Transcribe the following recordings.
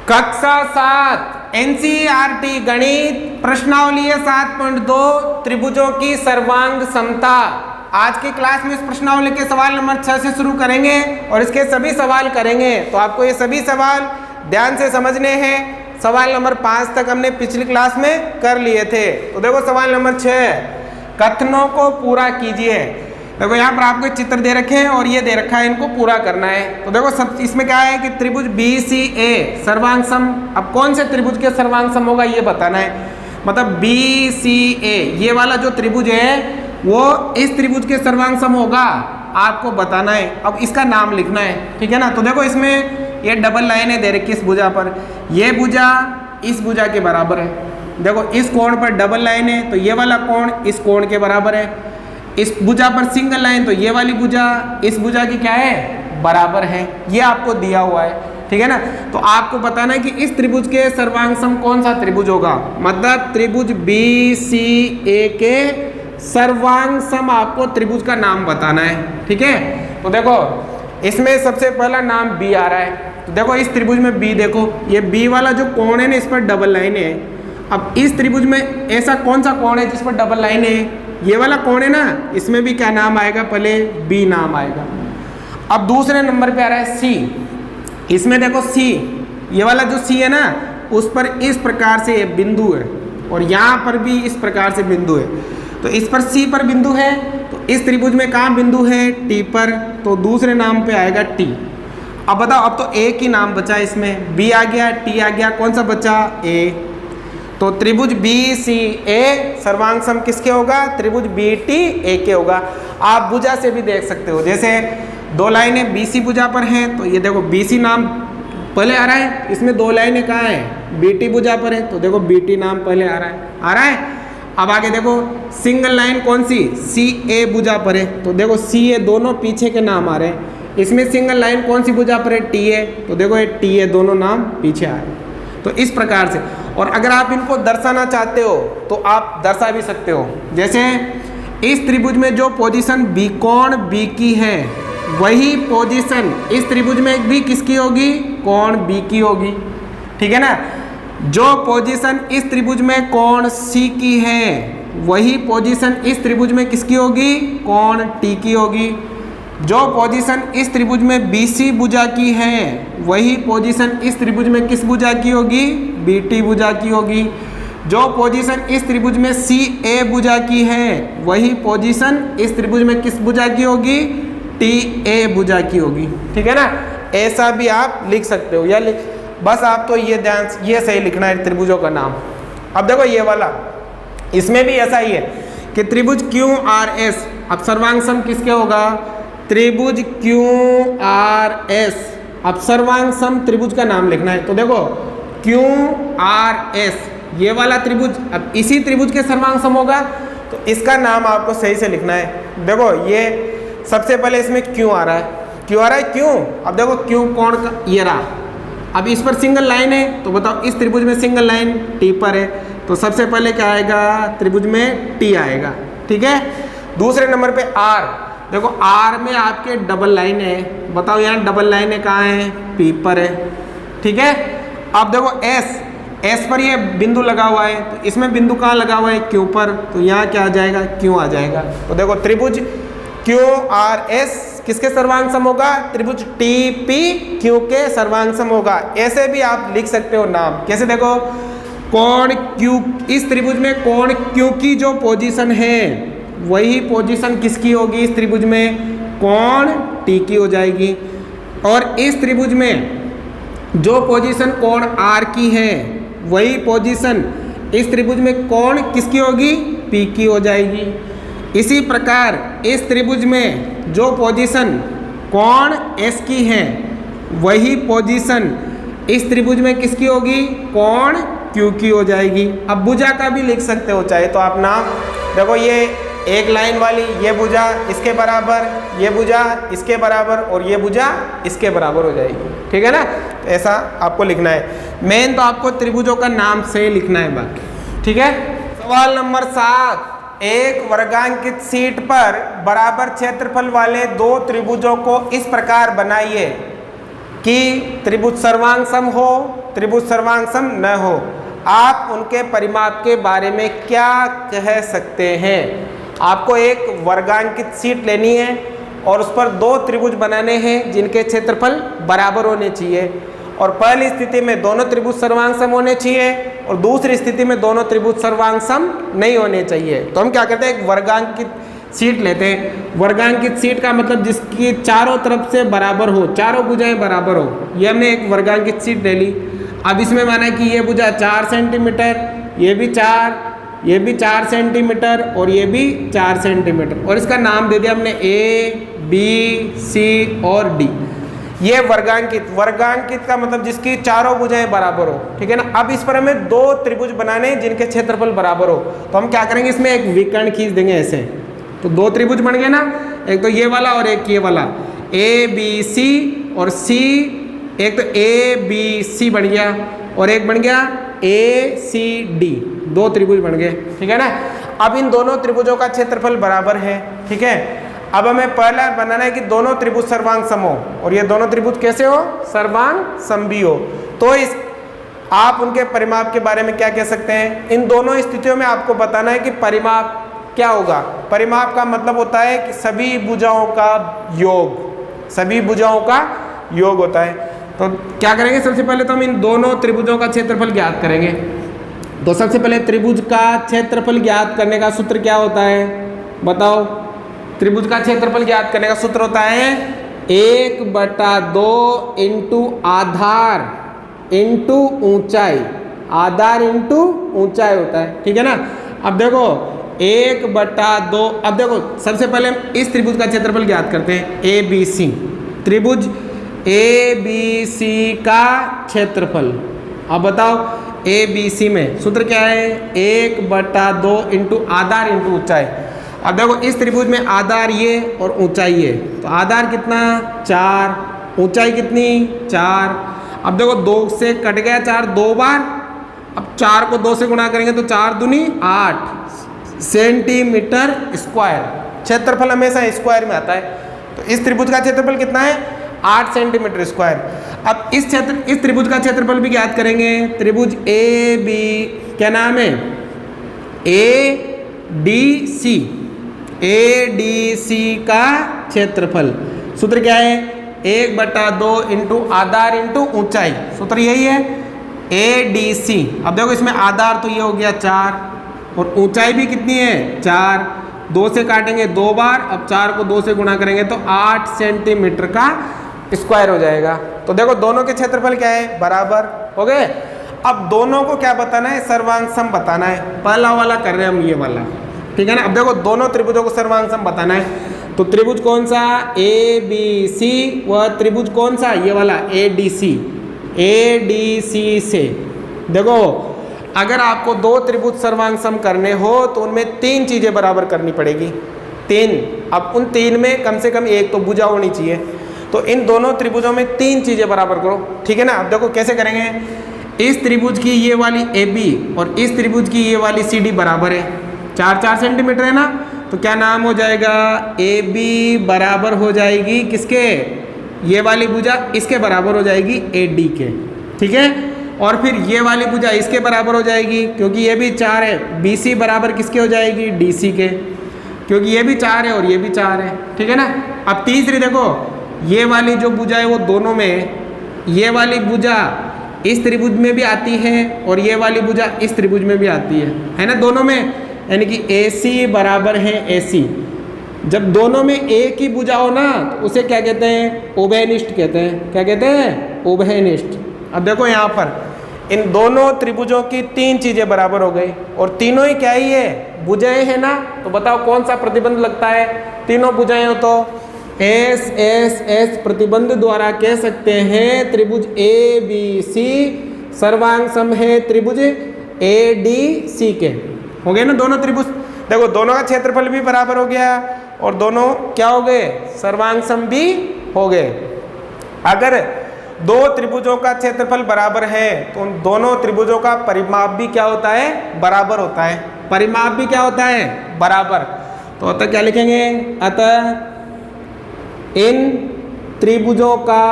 कक्षा 7 एनसीईआरटी गणित प्रश्नावली 7.2 त्रिभुजों की सर्वांग समता। आज की क्लास में इस प्रश्नावली के सवाल नंबर 6 से शुरू करेंगे और इसके सभी सवाल करेंगे। तो आपको ये सभी सवाल ध्यान से समझने हैं। सवाल नंबर 5 तक हमने पिछली क्लास में कर लिए थे। तो देखो सवाल नंबर 6, कथनों को पूरा कीजिए। देखो यहाँ पर आपको चित्र दे रखे हैं और ये दे रखा है, इनको पूरा करना है। तो देखो सब इसमें क्या है कि त्रिभुज BCA सर्वांग सम। अब कौन से त्रिभुज के सर्वांग सम होगा ये बताना है। मतलब BCA ये वाला जो त्रिभुज है वो इस त्रिभुज के सर्वांग सम होगा, आपको बताना है। अब इसका नाम लिखना है, ठीक है ना। तो देखो इसमें ये डबल लाइनें दे रखी इस भुजा पर, ये भुजा इस भुजा के बराबर है। देखो इस कोण पर डबल लाइन है तो ये वाला कोण इस कोण के बराबर है। इस भुजा पर सिंगल लाइन तो ये वाली भुजा इस भुजा की क्या है, बराबर है। ये आपको दिया हुआ है, ठीक है ना। तो आपको बताना है कि इस त्रिभुज के सर्वांग सम कौन सा त्रिभुज होगा। मतलब त्रिभुज BCA के सर्वांग सम आपको त्रिभुज का नाम बताना है, ठीक है। तो देखो इसमें सबसे पहला नाम B आ रहा है। तो देखो इस त्रिभुज में B, देखो ये B वाला जो कोण है ना इस पर डबल लाइन है। अब इस त्रिभुज में ऐसा कौन सा कोण है जिस पर डबल लाइन है, ये वाला कोण है ना, इसमें भी क्या नाम आएगा, पहले B नाम आएगा। अब दूसरे नंबर पे आ रहा है C। इसमें देखो C, ये वाला जो C है ना उस पर इस प्रकार से बिंदु है और यहाँ पर भी इस प्रकार से बिंदु है। तो इस पर C पर बिंदु है तो इस त्रिभुज में कहाँ बिंदु है, T पर। तो दूसरे नाम पे आएगा T। अब बताओ, अब तो एक ही नाम बचा इसमें, B आ गया T आ गया, कौन सा बचा, A। तो त्रिभुज BCA सर्वांग सम किसके होगा, त्रिभुज BTA के होगा। आप भुजा से भी देख सकते हो, जैसे दो लाइनें BC भुजा पर हैं तो ये देखो BC नाम पहले आ रहा है। इसमें दो लाइनें कहाँ हैं, BT भुजा पर है तो देखो BT नाम पहले आ रहा है। अब आगे देखो सिंगल लाइन कौन सी, CA भुजा पर है तो देखो CA दोनों पीछे के नाम आ रहे हैं। इसमें सिंगल लाइन कौन सी भुजा पर है, TA, तो देखो ये TA दोनों नाम पीछे आ रहे हैं। तो इस प्रकार से, और अगर आप इनको दर्शाना चाहते हो तो आप दर्शा भी सकते हो। जैसे इस त्रिभुज में जो पोजीशन B कोण B की है वही पोजीशन इस त्रिभुज में भी किसकी होगी, कोण B की होगी, ठीक है ना। जो पोजीशन इस त्रिभुज में कोण C की है वही पोजीशन इस त्रिभुज में किसकी होगी, कोण T की होगी। जो पोजीशन इस त्रिभुज में BC भुजा की है वही पोजीशन इस त्रिभुज में किस भुजा की होगी, BT भुजा की होगी। जो पोजीशन इस त्रिभुज में CA भुजा की है वही पोजीशन इस त्रिभुज में किस भुजा की होगी, TA भुजा की होगी, ठीक है ना। ऐसा भी आप लिख सकते हो या बस आप तो ये ध्यान, ये सही लिखना है त्रिभुजों का नाम। अब देखो ये वाला, इसमें भी ऐसा ही है कि त्रिभुज QRS। अब सर्वांग सम किसके होगा, त्रिभुज QRS। अब सर्वांग सम त्रिभुज का नाम लिखना है। तो देखो QRS ये वाला त्रिभुज, अब इसी त्रिभुज के सर्वांग सम होगा तो इसका नाम आपको सही से लिखना है। देखो ये सबसे पहले इसमें Q आ रहा है, क्यों। अब देखो Q कोण का ये रहा। अब इस पर सिंगल लाइन है तो बताओ इस त्रिभुज में सिंगल लाइन T पर है तो सबसे पहले क्या आएगा, त्रिभुज में T आएगा, ठीक है। दूसरे नंबर पे R। देखो R में आपके डबल लाइन है, बताओ यहाँ डबल लाइन है कहाँ है, P पर है, ठीक है। अब देखो S पर ये बिंदु लगा हुआ है तो इसमें बिंदु कहाँ लगा हुआ है, Q पर, तो यहाँ क्या आ जाएगा, Q आ जाएगा। तो देखो त्रिभुज QRS किसके सर्वांग सम होगा, त्रिभुज TPQ के सर्वांग सम होगा। ऐसे भी आप लिख सकते हो नाम, कैसे, देखो कोण Q, इस त्रिभुज में कोण Q की जो पोजीशन है वही पोजीशन किसकी होगी, इस त्रिभुज में कोण T की हो जाएगी। और इस त्रिभुज में जो पोजीशन कोण R की है वही पोजीशन इस त्रिभुज में कोण किसकी होगी, P की हो जाएगी। इसी प्रकार इस त्रिभुज में जो पोजीशन कोण S की है वही पोजीशन इस त्रिभुज में किसकी होगी, कोण Q की हो जाएगी। अब भुजा का भी लिख सकते हो चाहे तो आप नाम। देखो ये एक लाइन वाली, ये भुजा इसके बराबर, ये भुजा इसके बराबर और ये भुजा इसके बराबर हो जाएगी, ठीक है ना। तो ऐसा आपको लिखना है। मेन तो आपको त्रिभुजों का नाम से लिखना है बाकी, ठीक है। सवाल नंबर 7, एक वर्गांकित शीट पर बराबर क्षेत्रफल वाले दो त्रिभुजों को इस प्रकार बनाइए कि त्रिभुज सर्वांग सम हो, त्रिभुज सर्वांग सम न हो, आप उनके परिमाप के बारे में क्या कह सकते हैं। आपको एक वर्गांकित शीट लेनी है और उस पर दो त्रिभुज बनाने हैं जिनके क्षेत्रफल बराबर होने चाहिए, और पहली स्थिति में दोनों त्रिभुज सर्वांग सम होने चाहिए और दूसरी स्थिति में दोनों त्रिभुज सर्वांग सम नहीं होने चाहिए। तो हम क्या करते हैं, एक वर्गांकित शीट लेते हैं। वर्गांकित शीट का मतलब जिसकी चारों तरफ से बराबर हो, चारों भुजाएं बराबर हो, ये हमने एक वर्गांकित शीट ले ली। अब इसमें माना कि ये भुजा 4 सेंटीमीटर, ये भी 4, ये भी 4 सेंटीमीटर और ये भी 4 सेंटीमीटर, और इसका नाम दे दिया हमने ए, बी, सी और डी। ये वर्गांकित, वर्गांकित का मतलब जिसकी चारों भुजाएं बराबर हो, ठीक है ना। अब इस पर हमें दो त्रिभुज बनाने जिनके क्षेत्रफल बराबर हो, तो हम क्या करेंगे, इसमें एक विकर्ण खींच देंगे ऐसे, तो दो त्रिभुज बन गए ना, एक तो ये वाला और एक ये वाला, ए बी सी, और सी एक तो ए बी सी बन गया और एक बन गया ए सी डी, दो त्रिभुज बन गए, ठीक है ना। अब इन दोनों त्रिभुजों का क्षेत्रफल बराबर है, ठीक है। अब हमें पहला बनाना है कि दोनों त्रिभुज सर्वांग सम हो, और ये दोनों त्रिभुज कैसे हो, सर्वांग सम भी हो। तो इस आप उनके परिमाप के बारे में क्या कह सकते हैं। इन दोनों स्थितियों में आपको बताना है कि परिमाप क्या होगा। परिमाप का मतलब होता है कि सभी भुजाओं का योग, सभी भुजाओं का योग होता है। तो क्या करेंगे, सबसे पहले तो हम इन दोनों त्रिभुजों का क्षेत्रफल ज्ञात करेंगे। तो सबसे पहले त्रिभुज का क्षेत्रफल ज्ञात करने का सूत्र क्या होता है, बताओ। त्रिभुज का क्षेत्रफल ज्ञात करने का सूत्र होता है 1/2 इंटू आधार इंटू ऊंचाई, आधार इंटू ऊंचाई होता है, ठीक है ना। अब देखो 1/2, अब देखो सबसे पहले हम इस त्रिभुज का क्षेत्रफल ज्ञात करते हैं, ए बी सी, त्रिभुज ए बी सी का क्षेत्रफल। अब बताओ ए बी सी में सूत्र क्या है, 1/2 इंटू आधार इंटू ऊंचाई। अब देखो इस त्रिभुज में आधार ये और ऊंचाई ये, तो आधार कितना 4, ऊंचाई कितनी 4। अब देखो 2 से कट गया 4 दो बार, अब 4 को 2 से गुणा करेंगे तो 4 दूनी 8 सेंटीमीटर स्क्वायर। क्षेत्रफल हमेशा स्क्वायर में आता है, तो इस त्रिभुज का क्षेत्रफल कितना है 8 सेंटीमीटर स्क्वायर। अब इस त्रिभुज का क्षेत्रफल भी ज्ञात करेंगे। त्रिभुज ए बी, क्या नाम है, A D C, A D C का क्षेत्रफल सूत्र क्या है, 1/2 इंटू आधार इंटू ऊंचाई, सूत्र यही है ए डी सी। अब देखो इसमें आधार तो ये हो गया 4 और ऊंचाई भी कितनी है 4, 2 से काटेंगे 2 बार, अब 4 को 2 से गुणा करेंगे तो 8 सेंटीमीटर का स्क्वायर हो जाएगा। तो देखो दोनों के क्षेत्रफल क्या है, बराबर हो गए। अब दोनों को क्या बताना है, सर्वांग सम बताना है। पहला वाला कर रहे हैं हम, ये वाला, ठीक है ना। अब देखो दोनों त्रिभुजों को सर्वांग सम बताना है, तो त्रिभुज कौन सा, ए बी सी, वह त्रिभुज कौन सा, ये वाला A D C. A D C से देखो अगर आपको दो त्रिभुज सर्वांग सम करने हो तो उनमें 3 चीजें बराबर करनी पड़ेगी, 3। अब उन 3 में कम से कम एक तो भुजा होनी चाहिए, तो इन दोनों त्रिभुजों में 3 चीजें बराबर करो, ठीक है ना। अब देखो कैसे करेंगे, इस त्रिभुज की ये वाली ए बी और इस त्रिभुज की ये वाली सी डी बराबर है, 4-4 सेंटीमीटर है ना, तो क्या नाम हो जाएगा, ए बी बराबर हो जाएगी किसके, ये वाली भुजा इसके बराबर हो जाएगी ए डी के, ठीक है। और फिर ये वाली भुजा इसके बराबर हो जाएगी क्योंकि ये भी 4 है, बी सी बराबर किसके हो जाएगी, डी सी के, क्योंकि ये भी 4 है और ये भी 4 है, ठीक है ना। अब तीसरी देखो, ये वाली जो भुजा है वो दोनों में, ये वाली भुजा इस त्रिभुज में भी आती है और ये वाली भुजा इस त्रिभुज में भी आती है ना, दोनों में, यानी कि ए सी बराबर है ए सी। जब दोनों में एक ही भुजा हो ना तो उसे क्या कहते हैं, उभयनिष्ठ कहते हैं। क्या कहते हैं, उभयनिष्ठ। अब देखो यहाँ पर इन दोनों त्रिभुजों की 3 चीजें बराबर हो गई और तीनों ही क्या ही है, भुजाएं है ना। तो बताओ कौन सा प्रतिबंध लगता है, तीनों भुजाएं हो तो एस एस एस प्रतिबंध द्वारा कह सकते हैं त्रिभुज ए बी सी सर्वांग सम है त्रिभुज ए डी सी के। हो गए ना दोनों त्रिभुज। देखो दोनों का क्षेत्रफल भी बराबर हो गया और दोनों क्या हो गए, सर्वांग सम भी हो गए। अगर दो त्रिभुजों का क्षेत्रफल बराबर है तो उन दोनों त्रिभुजों का परिमाप भी क्या होता है, बराबर होता है। परिमाप भी क्या होता है, बराबर। तो अतः क्या लिखेंगे, अतः इन त्रिभुजों का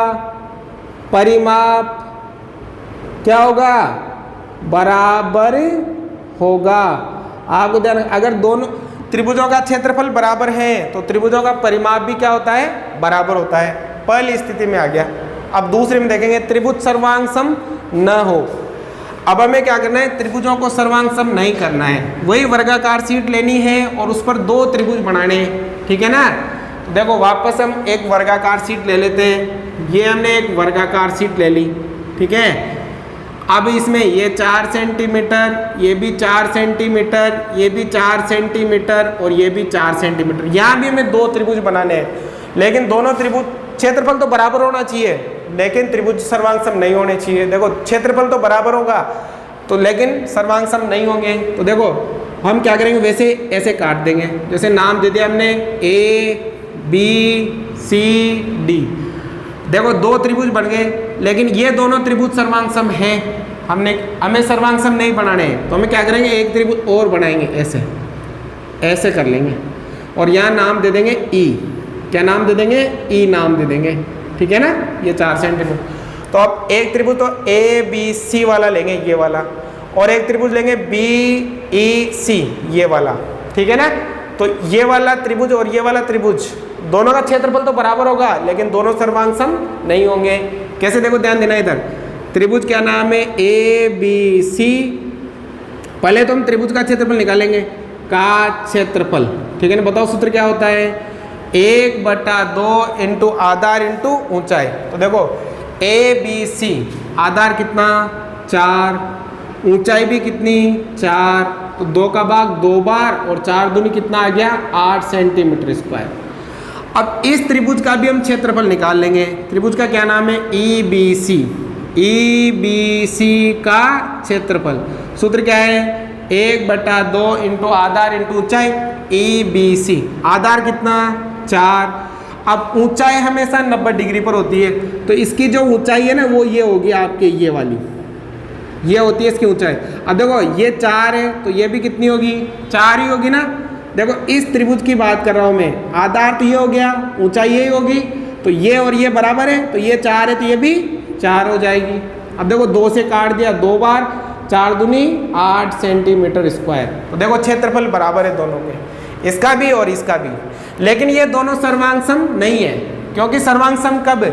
परिमाप क्या होगा, बराबर होगा। आपको ध्यान, अगर दोनों त्रिभुजों का क्षेत्रफल बराबर है तो त्रिभुजों का परिमाप भी क्या होता है, बराबर होता है। पहली स्थिति में आ गया। अब दूसरे में देखेंगे, त्रिभुज सर्वांग सम न हो। अब हमें क्या करना है, त्रिभुजों को सर्वांग सम नहीं करना है, वही वर्गाकार शीट लेनी है और उस पर दो त्रिभुज बनाने हैं, ठीक है ना। तो देखो वापस हम एक वर्गाकार शीट ले लेते हैं। ये हमने एक वर्गाकार शीट ले ली, ठीक है। अब इसमें ये 4 सेंटीमीटर, ये भी 4 सेंटीमीटर, ये भी 4 सेंटीमीटर और ये भी 4 सेंटीमीटर। यहाँ भी हमें दो त्रिभुज बनाने हैं, लेकिन दोनों त्रिभुज क्षेत्रफल तो बराबर होना चाहिए, लेकिन त्रिभुज सर्वांग सम नहीं होने चाहिए। देखो क्षेत्रफल तो बराबर होगा तो, लेकिन सर्वांग सम नहीं होंगे। तो देखो हम क्या करेंगे, वैसे ऐसे काट देंगे। जैसे नाम दे दिया हमने ABCD। देखो दो त्रिभुज बन गए, लेकिन ये दोनों त्रिभुज सर्वांग सम हैं। हमें सर्वांग सम नहीं बनाने हैं, तो हमें क्या करेंगे, एक त्रिभुज और बनाएंगे, ऐसे कर लेंगे और यहाँ नाम दे देंगे E। क्या नाम दे देंगे, E नाम दे देंगे, ठीक है ना। ये 4 सेंटीमीटर। तो अब एक त्रिभुज तो ABC वाला लेंगे, ये वाला, और एक त्रिभुज लेंगे BEC, ये वाला, ठीक है ना। तो ये वाला त्रिभुज और ये वाला त्रिभुज दोनों का क्षेत्रफल तो बराबर होगा, लेकिन दोनों सर्वांग सम नहीं होंगे। कैसे, देखो ध्यान देना इधर। त्रिभुज क्या नाम है, ABC। पहले तो हम त्रिभुज का क्षेत्रफल निकालेंगे, का क्षेत्रफल, ठीक है ना। बताओ सूत्र क्या होता है, 1/2 इंटू आधार इंटू ऊंचाई। तो देखो ABC, आधार कितना, 4, ऊंचाई भी कितनी, 4, तो 2 का भाग 2 बार और 4 दूनी कितना आ गया, 8 सेंटीमीटर स्क्वायर। अब इस त्रिभुज का भी हम क्षेत्रफल निकाल लेंगे। त्रिभुज का क्या नाम है, EBC। EBC का क्षेत्रफल सूत्र क्या है, 1/2 इंटू आधार इंटू ऊंचाई, EBC। आधार कितना, 4। अब ऊंचाई हमेशा 90 डिग्री पर होती है, तो इसकी जो ऊंचाई है ना, वो ये होगी आपके, ये वाली, ये होती है इसकी ऊंचाई। अब देखो ये 4 है, तो ये भी कितनी होगी, 4 ही होगी ना। देखो इस त्रिभुज की बात कर रहा हूं मैं, आधार तो ये हो गया, ऊंचाई यही होगी, तो ये और ये बराबर है, तो ये 4 है तो ये भी 4 हो जाएगी। अब देखो 2 से काट दिया 2 बार, 4 दूनी 8 सेंटीमीटर स्क्वायर। तो देखो क्षेत्रफल बराबर है दोनों के, इसका भी और इसका भी। लेकिन ये दोनों सर्वांग सम नहीं है, क्योंकि सर्वांग सम कब,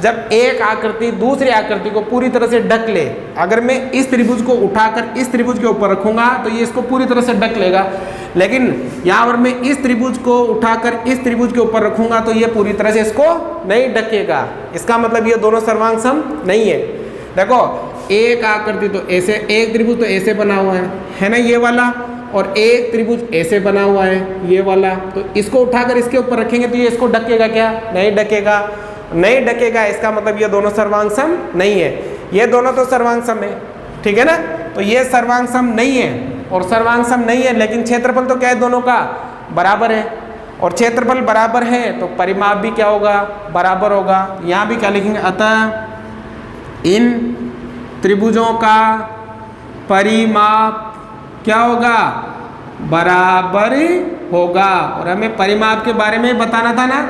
जब एक आकृति दूसरी आकृति को पूरी तरह से ढक ले। अगर मैं इस त्रिभुज को उठाकर इस त्रिभुज के ऊपर रखूंगा तो ये इसको पूरी तरह से ढक लेगा, लेकिन यहाँ पर मैं इस त्रिभुज को उठाकर इस त्रिभुज के ऊपर रखूंगा तो ये पूरी तरह से इसको नहीं ढकेगा। इसका मतलब ये दोनों सर्वांग सम नहीं है। देखो एक आकृति तो ऐसे, एक त्रिभुज तो ऐसे बना हुआ है ना, ये वाला, और एक त्रिभुज ऐसे बना हुआ है, ये वाला। तो इसको उठाकर इसके ऊपर रखेंगे तो ये इसको ढकेगा क्या, नहीं ढकेगा, नहीं ढकेगा। इसका मतलब ये दोनों सर्वांग सम नहीं है। ये दोनों तो सर्वांग सम है, ठीक है ना। तो ये सर्वांग सम नहीं है और सर्वांग सम नहीं है, लेकिन क्षेत्रफल तो क्या है, दोनों का बराबर है। और क्षेत्रफल बराबर है तो परिमाप भी क्या होगा, बराबर होगा। यहाँ भी क्या लिखेंगे, अतः इन त्रिभुजों का परिमाप क्या होगा, बराबर होगा। और हमें परिमाप के बारे में बताना था ना,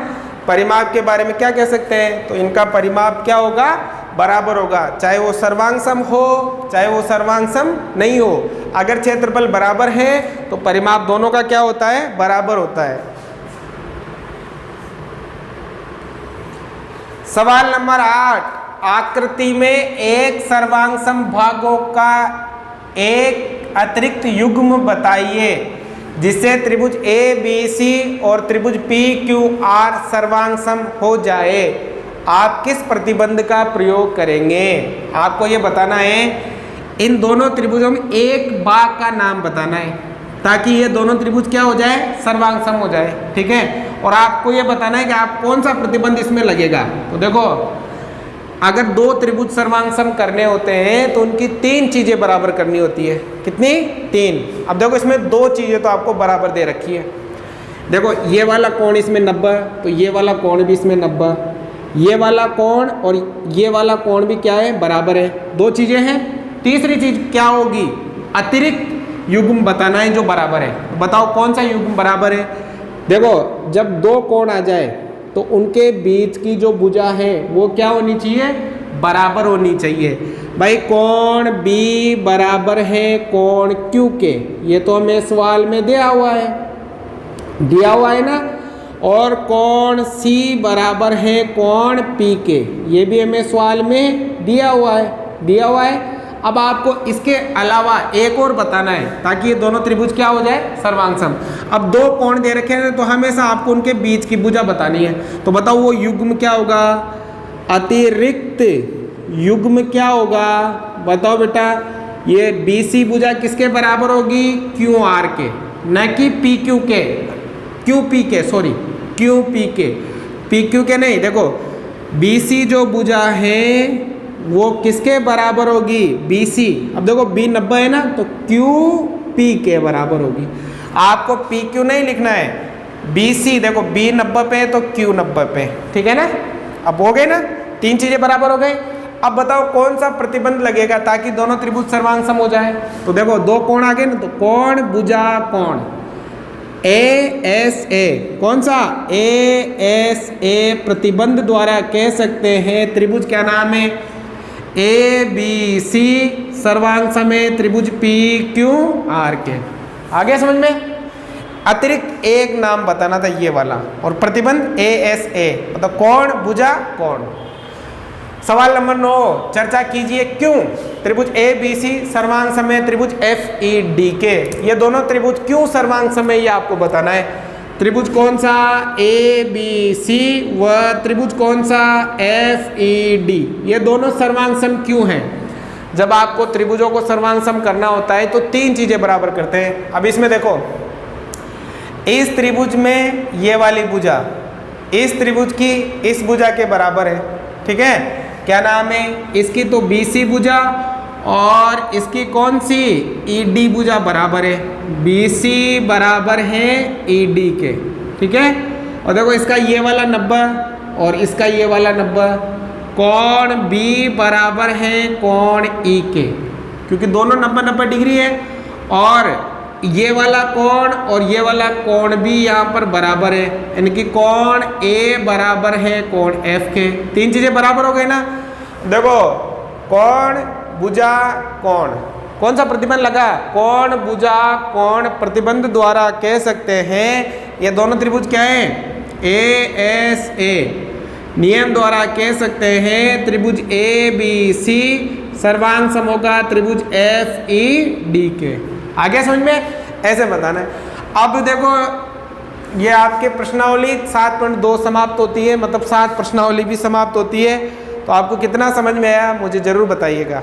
परिमाप के बारे में क्या कह सकते हैं, तो इनका परिमाप क्या होगा, बराबर होगा, चाहे वो सर्वांग सम हो चाहे वो सर्वांग सम नहीं हो। अगर क्षेत्रफल बराबर है तो परिमाप दोनों का क्या होता है, बराबर होता है। सवाल नंबर 8, आकृति में एक सर्वांग सम भागों का एक अतिरिक्त युग्म बताइए जिससे त्रिभुज ABC और त्रिभुज PQR सर्वांग सम हो जाए। आप किस प्रतिबंध का प्रयोग करेंगे, आपको ये बताना है। इन दोनों त्रिभुजों में एक भाग का नाम बताना है ताकि ये दोनों त्रिभुज क्या हो जाए, सर्वांग सम हो जाए, ठीक है। और आपको ये बताना है कि आप कौन सा प्रतिबंध इसमें लगेगा। तो देखो अगर दो त्रिभुज सर्वांग सम करने होते हैं तो उनकी 3 चीजें बराबर करनी होती है। कितनी, 3। अब देखो इसमें 2 चीजें तो आपको बराबर दे रखी है। देखो ये वाला कोण इसमें 90, तो ये वाला कोण भी इसमें 90, ये वाला कोण और ये वाला कोण भी क्या है, बराबर है। 2 चीजें हैं। तीसरी चीज क्या होगी, अतिरिक्त युग्म बताना है जो बराबर है। तो बताओ कौन सा युग्म बराबर है। देखो जब 2 कोण आ जाए तो उनके बीच की जो भुजा है वो क्या होनी चाहिए, बराबर होनी चाहिए। भाई कोण B बराबर है कोण Q के, ये तो हमें सवाल में दिया हुआ है ना। और कोण C बराबर है कोण P के, ये भी हमें सवाल में दिया हुआ है। अब आपको इसके अलावा एक और बताना है ताकि ये दोनों त्रिभुज क्या हो जाए, सर्वांग सम। अब दो कोण दे रखे हैं तो हमेशा आपको उनके बीच की भुजा बतानी है। तो बताओ वो युग्म क्या होगा, अतिरिक्त युग्म क्या होगा, बताओ बेटा। ये BC भुजा किसके बराबर होगी, QR के, न कि PQ के, QP के, सॉरी QP के, PQ के नहीं। देखो BC जो भुजा है वो किसके बराबर होगी, BC। अब देखो B 90 है ना, तो QP के बराबर होगी। आपको PQ नहीं लिखना है, BC देखो B 90 पे तो Q 90 पे, ठीक है ना। अब हो गए ना, तीन चीजें बराबर हो गई। अब बताओ कौन सा प्रतिबंध लगेगा ताकि दोनों त्रिभुज सर्वांग सम हो जाए। तो देखो दो कोण आ गए ना, तो कोण भुजा कोण ASA, कौन सा ASA प्रतिबंध द्वारा कह सकते हैं त्रिभुज क्या नाम है, ABC सर्वांग सम है त्रिभुज PQR के। आगे समझ में। अतिरिक्त एक नाम बताना था ये वाला, और प्रतिबंध ASA मतलब कोण भुजा कोण। सवाल नंबर 9, चर्चा कीजिए क्यों त्रिभुज ABC सर्वांग सम है त्रिभुज FED के। ये दोनों त्रिभुज क्यों सर्वांग सम है ये आपको बताना है। त्रिभुज कौन सा, ABC व त्रिभुज कौन सा, FED, ये दोनों सर्वांग सम क्यों हैं। जब आपको त्रिभुजों को सर्वांग सम करना होता है तो तीन चीजें बराबर करते हैं। अब इसमें देखो, इस त्रिभुज में ये वाली भुजा इस त्रिभुज की इस भुजा के बराबर है, ठीक है। क्या नाम है इसकी, तो BC भुजा, और इसकी कौन सी, ED भुजा बराबर है, BC बराबर है ED के, ठीक है। और देखो इसका ये वाला 90 और इसका ये वाला 90, कोण B बराबर है कोण E के, क्योंकि दोनों 90-90 डिग्री है। और ये वाला कोण और ये वाला कोण भी यहाँ पर बराबर है, यानी कि कोण A बराबर है कोण F के। तीन चीजें बराबर हो गई ना। देखो कोण भुजा कोण, कौन सा प्रतिबंध लगा, कोण भुजा कोण प्रतिबंध द्वारा कह सकते हैं ये दोनों त्रिभुज क्या है, ASA नियम द्वारा कह सकते हैं त्रिभुज ABC सर्वांग सम होगा त्रिभुज FED के। आगे समझ में, ऐसे बताना है। अब देखो ये आपके प्रश्नावली 7.2 समाप्त होती है, मतलब 7 प्रश्नावली भी समाप्त होती है। तो आपको कितना समझ में आया मुझे जरूर बताइएगा।